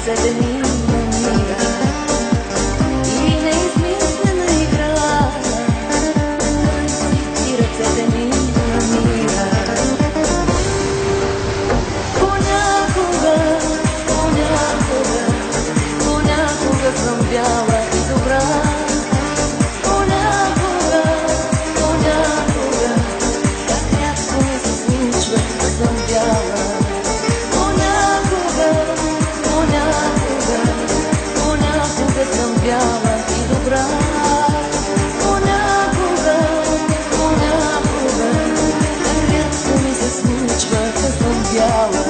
ръцете ми намира и неизмислена игра. И ръцете ми намира. Понякога, понякога, понякога съм бяла и добра. Понякога, понякога, как рядко ми се случва да съм бяла. Понякога, понякога, понякога съм бяла и добра. Понякога, понякога, как рядко ми се случва да съм бяла.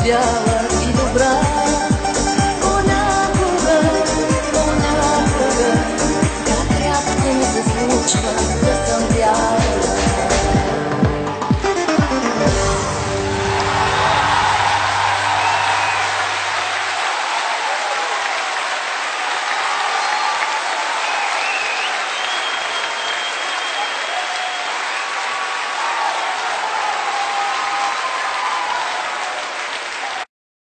Бяла и добра. Понякога, понякога, как рядко ми се случва да съм бяла.